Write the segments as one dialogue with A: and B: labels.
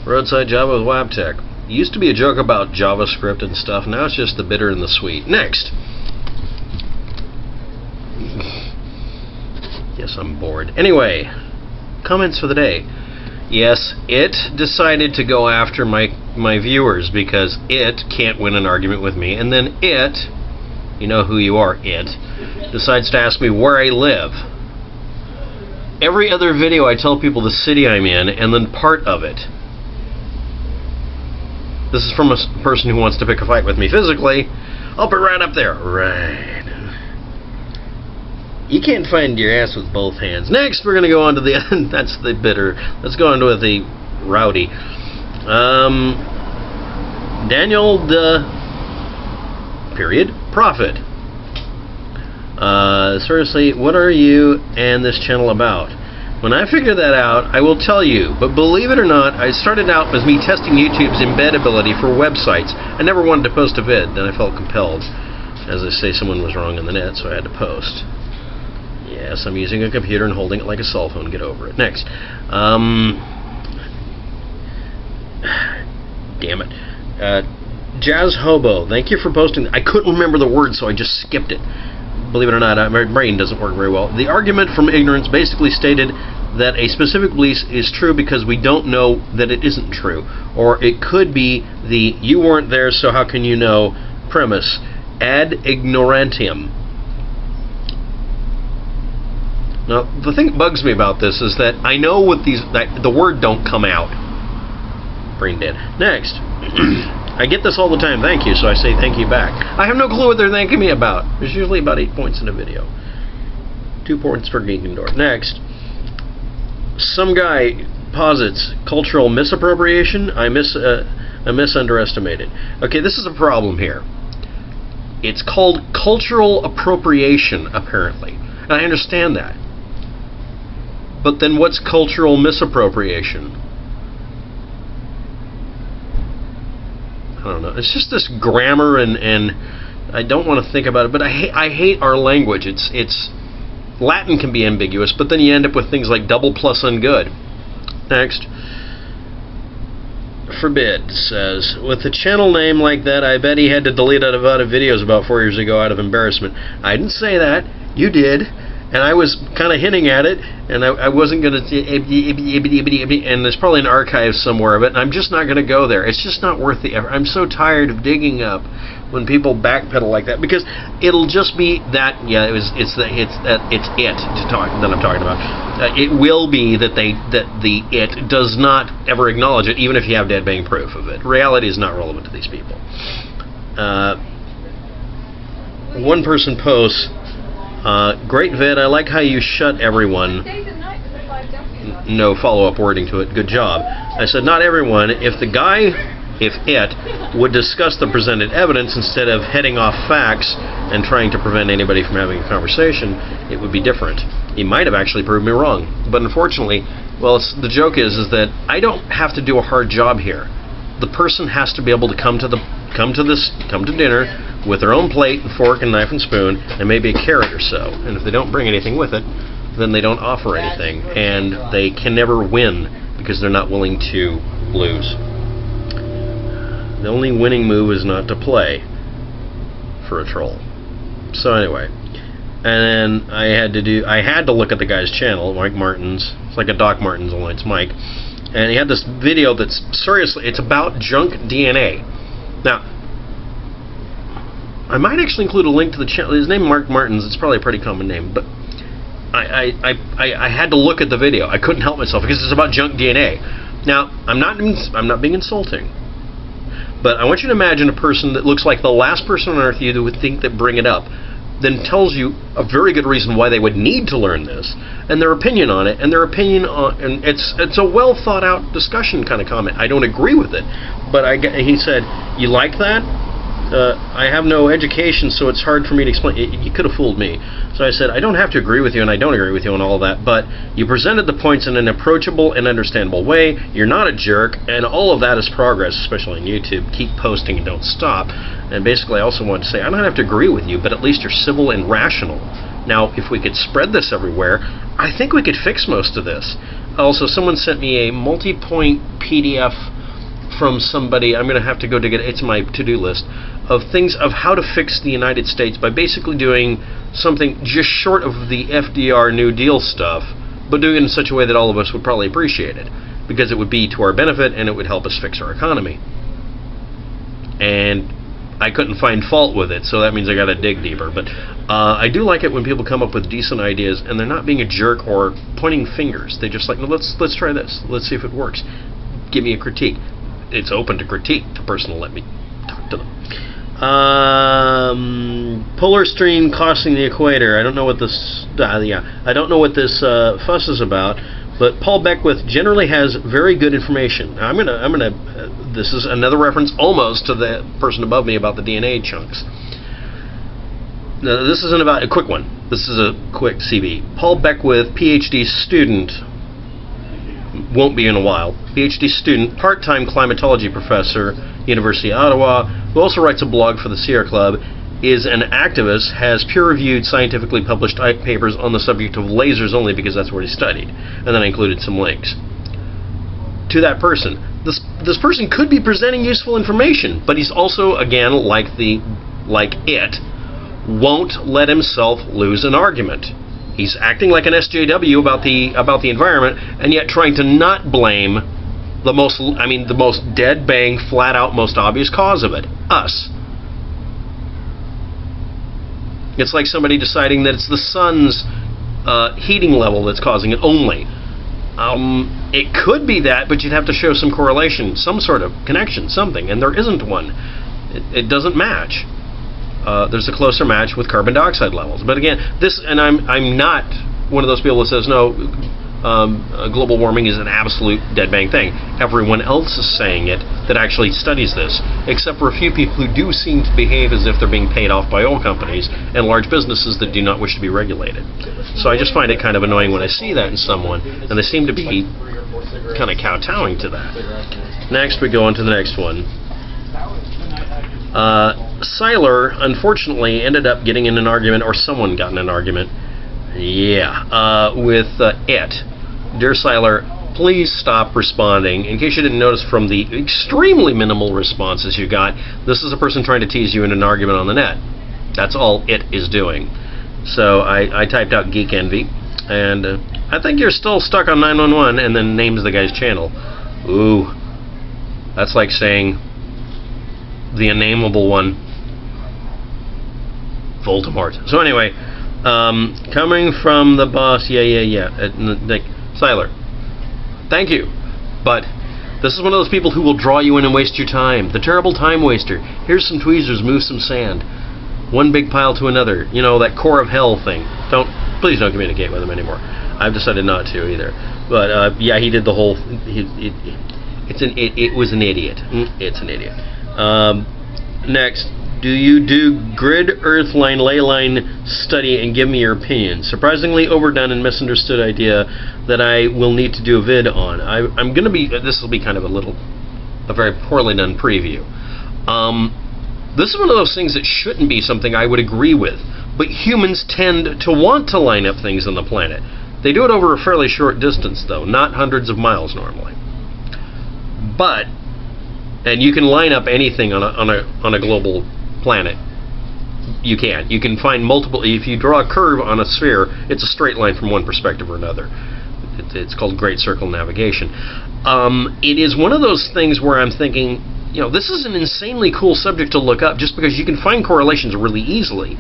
A: Roadside Java with WebTech. Used to be a joke about JavaScript and stuff. Now it's just the bitter and the sweet. Next. Yes, I'm bored. Anyway, comments for the day. Yes, it decided to go after my viewers because it can't win an argument with me. And then it, you know who you are, it, decides to ask me where I live. Every other video I tell people the city I'm in and then part of it. This is from a person who wants to pick a fight with me physically. I'll put right up there. Right. You can't find your ass with both hands. Next, we're going to go on to the... that's the bitter. Let's go on to the rowdy. Daniel the... period. Prophet. Seriously, what are you and this channel about? When I figure that out, I will tell you. But believe it or not, I started out as me testing YouTube's embeddability for websites. I never wanted to post a vid. Then I felt compelled. As I say, someone was wrong on the net, so I had to post. Yes, I'm using a computer and holding it like a cell phone. Get over it. Next. Damn it. Jazz Hobo, thank you for posting. I couldn't remember the word, so I just skipped it. Believe it or not, my brain doesn't work very well. The argument from ignorance basically stated that a specific belief is true because we don't know that it isn't true. Or it could be the you weren't there, so how can you know premise. Ad ignorantium. Now, the thing that bugs me about this is that I know what the word don't come out. Brain dead. Next. I get this all the time, thank you, so I say thank you back. I have no clue what they're thanking me about. There's usually about 8 points in a video. 2 points for Geekendor. Next. Some guy posits cultural misappropriation. I misunderestimated. Okay, this is a problem here. It's called cultural appropriation, apparently. And I understand that. But then what's cultural misappropriation? I don't know. It's just this grammar and I don't want to think about it, but I hate our language. It's Latin can be ambiguous, but then you end up with things like double plus ungood. Next. Forbid says, with a channel name like that, I bet he had to delete out of videos about 4 years ago out of embarrassment. I didn't say that. You did. And I was kind of hinting at it, and I wasn't going to... And there's probably an archive somewhere of it, and I'm just not going to go there. It's just not worth the effort. I'm so tired of digging up when people backpedal like that, because it'll just be that... Yeah, it's it to talk that I'm talking about. It will be that the it does not ever acknowledge it, even if you have dead bang proof of it. Reality is not relevant to these people. One person posts... great vid, I like how you shut everyone. No follow-up wording to it. Good job. I said not everyone. If it would discuss the presented evidence instead of heading off facts and trying to prevent anybody from having a conversation, it would be different. He might have actually proved me wrong. But unfortunately, well, the joke is that I don't have to do a hard job here. The person has to be able to come to dinner with their own plate and fork and knife and spoon and maybe a carrot or so. And if they don't bring anything with it, then they don't offer anything, and they can never win because they're not willing to lose. The only winning move is not to play for a troll. So anyway, and then I had to look at the guy's channel, Mike Martins. It's like a Doc Martins Alliance Mike. And he had this video that's, seriously, it's about junk DNA. Now, I might actually include a link to the channel. His name is Mark Martins. It's probably a pretty common name. But I had to look at the video. I couldn't help myself because it's about junk DNA. Now, I'm not being insulting. But I want you to imagine a person that looks like the last person on earth you would think that bring it up, then tells you a very good reason why they would need to learn this, and their opinion on it, and it's a well thought out discussion kind of comment. I don't agree with it, but he said, you like that? I have no education, so it's hard for me to explain. You could have fooled me. So I said, I don't have to agree with you, and I don't agree with you on all that, but you presented the points in an approachable and understandable way. You're not a jerk, and all of that is progress, especially on YouTube. Keep posting and don't stop. And basically, I also wanted to say, I don't have to agree with you, but at least you're civil and rational. Now, if we could spread this everywhere, I think we could fix most of this. Also, someone sent me a multi-point PDF from somebody. I'm going to have to go dig it. It's my to-do list of things of how to fix the United States by basically doing something just short of the FDR New Deal stuff, but doing it in such a way that all of us would probably appreciate it, because it would be to our benefit and it would help us fix our economy. And I couldn't find fault with it, so that means I got to dig deeper. But I do like it when people come up with decent ideas and they're not being a jerk or pointing fingers. They just like, no, let's try this. Let's see if it works. Give me a critique. It's open to critique. To personal, let me talk to them. Polar stream crossing the equator. I don't know what this. I don't know what this fuss is about. But Paul Beckwith generally has very good information. I'm gonna. This is another reference almost to the person above me about the DNA chunks. Now, this isn't about a quick one. This is a quick CV. Paul Beckwith, PhD student. Won't be in a while. PhD student, part-time climatology professor, University of Ottawa, who also writes a blog for the Sierra Club, is an activist, has peer-reviewed, scientifically published papers on the subject of lasers only because that's what he studied. And then I included some links. To that person. This person could be presenting useful information, but he's also, again, like it, won't let himself lose an argument. He's acting like an SJW about the environment, and yet trying to not blame the most dead bang, flat out, most obvious cause of it, us. It's like somebody deciding that it's the sun's heating level that's causing it only. It could be that, but you'd have to show some correlation, some sort of connection, something, and there isn't one. It doesn't match. There's a closer match with carbon dioxide levels. But again, I'm not one of those people that says, no, global warming is an absolute dead bang thing. Everyone else is saying it that actually studies this, except for a few people who do seem to behave as if they're being paid off by oil companies and large businesses that do not wish to be regulated. So I just find it kind of annoying when I see that in someone, and they seem to be kind of kowtowing to that. Next, we go on to the next one. Seiler, unfortunately, ended up getting in an argument, or someone got in an argument, with it. Dear Seiler, please stop responding. In case you didn't notice from the extremely minimal responses you got, this is a person trying to tease you in an argument on the net. That's all it is doing. So I typed out Geek Envy, and I think you're still stuck on 911, and then names the guy's channel. Ooh, that's like saying the unnameable one, Voldemort. So anyway, coming from the boss, Seiler, thank you, but this is one of those people who will draw you in and waste your time. The terrible time waster. Here's some tweezers, move some sand. One big pile to another. You know, that core of hell thing. Please don't communicate with him anymore. I've decided not to either. But yeah, he did the whole. It was an idiot. It's an idiot. Next, do you do grid, earth line, ley line study and give me your opinion? Surprisingly overdone and misunderstood idea that I will need to do a vid on. I'm going to be, this will be kind of a very poorly done preview. This is one of those things that shouldn't be something I would agree with, but humans tend to want to line up things on the planet. They do it over a fairly short distance though, not hundreds of miles normally. But, and you can line up anything on a global planet. You can find multiple. If you draw a curve on a sphere, it's a straight line from one perspective or another. It's called great circle navigation. It is one of those things where I'm thinking, you know, this is an insanely cool subject to look up just because you can find correlations really easily,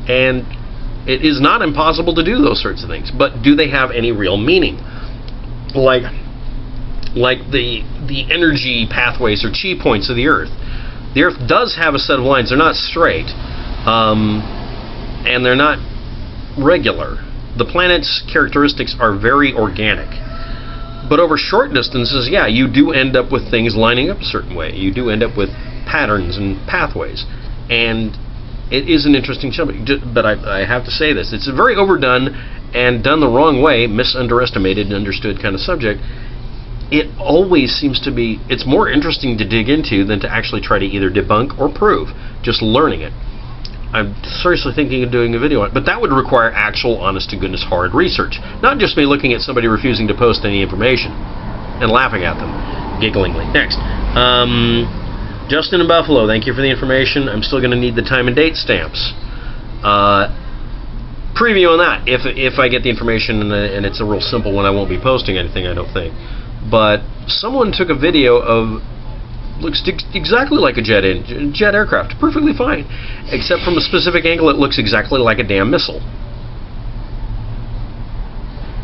A: and it is not impossible to do those sorts of things. But do they have any real meaning? Like the energy pathways or chi points of the Earth. The Earth does have a set of lines. They're not straight, and they're not regular. The planet's characteristics are very organic. But over short distances, yeah, you do end up with things lining up a certain way. You do end up with patterns and pathways. And it is an interesting subject. But I have to say this. It's a very overdone and done the wrong way, misunderestimated and understood kind of subject. It always seems to be, it's more interesting to dig into than to actually try to either debunk or prove, just learning it. I'm seriously thinking of doing a video on it, but that would require actual, honest-to-goodness, hard research. Not just me looking at somebody refusing to post any information and laughing at them, gigglingly. Next, Justin in Buffalo, thank you for the information. I'm still going to need the time and date stamps. Preview on that. If I get the information and it's a real simple one, I won't be posting anything, I don't think. But someone took a video of looks exactly like a jet aircraft, perfectly fine, except from a specific angle it looks exactly like a damn missile.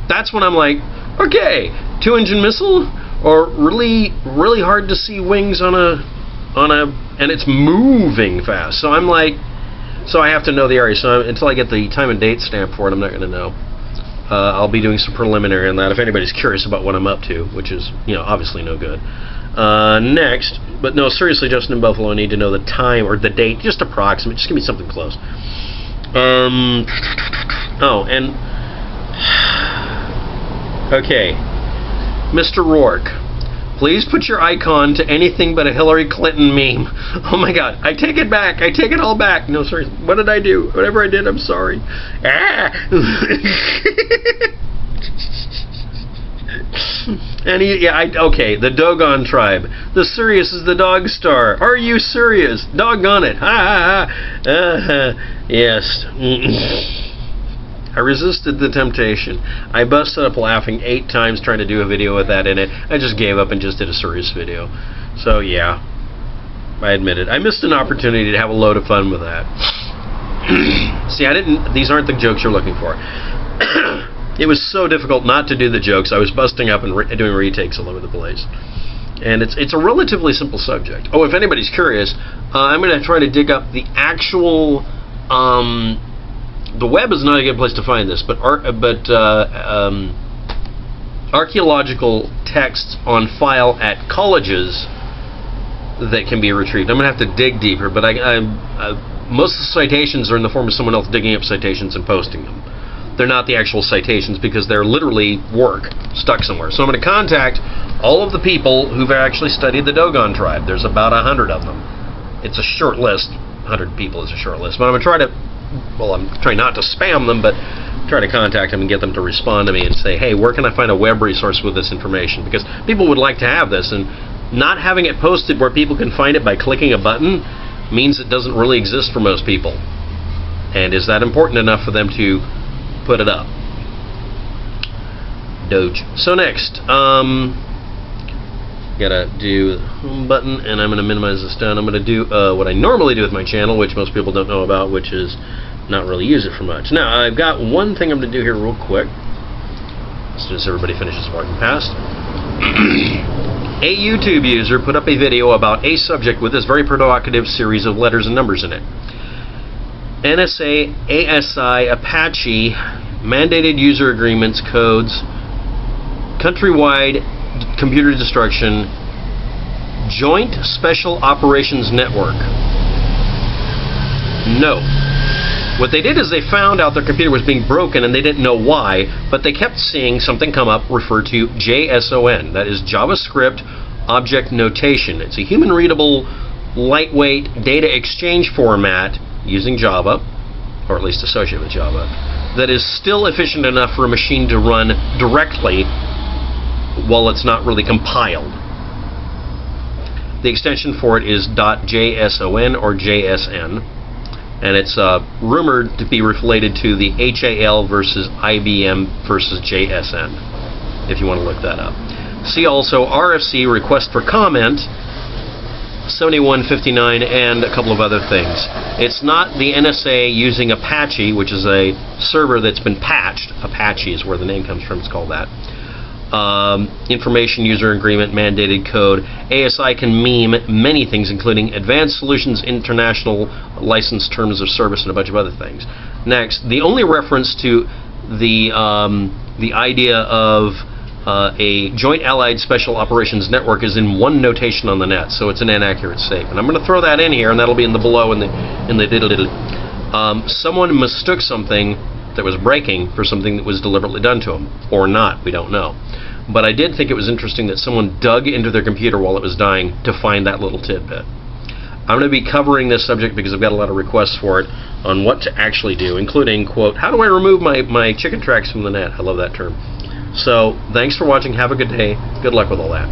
A: That's when I'm like, okay, 2-engine missile, or really hard to see wings on a and it's moving fast. So I'm like, so I have to know the area. So until I get the time and date stamp for it, I'm not going to know. I'll be doing some preliminary on that if anybody's curious about what I'm up to, which is, obviously no good. Next, but no, seriously, Justin in Buffalo, I need to know the time or the date, just approximate. Just give me something close. Oh, and okay, Mr. Rourke, please put your icon to anything but a Hillary Clinton meme. Oh my God, I take it back. I take it all back. No, sorry. What did I do? Whatever I did, I'm sorry. Ah. And okay, the Dogon tribe. The Sirius is the dog star. Are you serious? Doggone it. Ha ha ha. Yes. I resisted the temptation. I busted up laughing 8 times trying to do a video with that in it. I just gave up and just did a serious video. So yeah, I admit it. I missed an opportunity to have a load of fun with that. See, these aren't the jokes you're looking for. It was so difficult not to do the jokes. I was busting up and doing retakes all over the place. And it's a relatively simple subject. Oh, if anybody's curious, I'm going to try to dig up the actual... the web is not a good place to find this, but archaeological texts on file at colleges that can be retrieved. I'm going to have to dig deeper, but most of the citations are in the form of someone else digging up citations and posting them. They're not the actual citations because they're literally work stuck somewhere. So I'm going to contact all of the people who've actually studied the Dogon tribe. There's about 100 of them. It's a short list. 100 people is a short list. But I'm going to try to, well, I'm trying not to spam them, but try to contact them and get them to respond to me and say, hey, where can I find a web resource with this information? Because people would like to have this, and not having it posted where people can find it by clicking a button means it doesn't really exist for most people. And is that important enough for them to put it up? Doge. So next, gotta do the home button, and I'm gonna minimize this down. I'm gonna do what I normally do with my channel, which most people don't know about, which is not really use it for much. Now, I've got one thing I'm gonna do here real quick, as soon as everybody finishes walking past. A YouTube user put up a video about a subject with this very provocative series of letters and numbers in it. NSA, ASI, Apache, mandated user agreements, codes, countrywide computer destruction, Joint Special Operations Network. No. What they did is they found out their computer was being broken and they didn't know why, but they kept seeing something come up referred to JSON. That is JavaScript Object Notation. It's a human-readable, lightweight data exchange format using Java, or at least associated with Java, that is still efficient enough for a machine to run directly while it's not really compiled. The extension for it is .json or JSN, and it's rumored to be related to the HAL versus IBM versus JSN, if you want to look that up. See also RFC, request for comment, 7159, and a couple of other things. It's not the NSA using Apache, which is a server that's been patched. Apache is where the name comes from, it's called that. Information user agreement, mandated code. ASI can meme many things, including Advanced Solutions International License Terms of Service and a bunch of other things. Next, the only reference to the idea of a Joint Allied Special Operations Network is in one notation on the net, so it's an inaccurate statement. I'm going to throw that in here, and that'll be in the below in the diddle-diddle. Someone mistook something that was breaking for something that was deliberately done to them, or not, we don't know. But I did think it was interesting that someone dug into their computer while it was dying to find that little tidbit. I'm going to be covering this subject because I've got a lot of requests for it on what to actually do, including, quote, how do I remove my chicken tracks from the net? I love that term. So, thanks for watching. Have a good day. Good luck with all that.